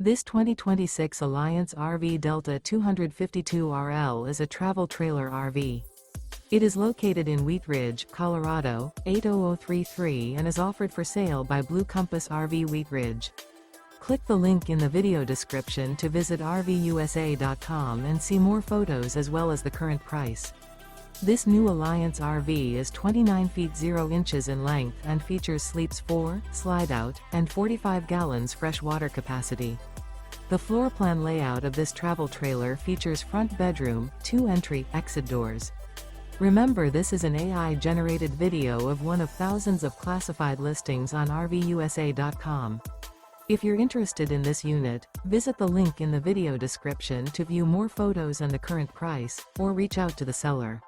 This 2026 Alliance RV Delta 252RL is a travel trailer RV. It is located in Wheat Ridge, Colorado, 80033 and is offered for sale by Blue Compass RV Wheat Ridge. Click the link in the video description to visit RVUSA.com and see more photos as well as the current price. This new Alliance RV is 29 feet 0 inches in length and features sleeps 4, Slideout, and 45 gallons fresh water capacity. The floor plan layout of this travel trailer features front bedroom, 2 entry/exit doors. Remember, this is an AI-generated video of one of thousands of classified listings on RVUSA.com. If you're interested in this unit, visit the link in the video description to view more photos and the current price, or reach out to the seller.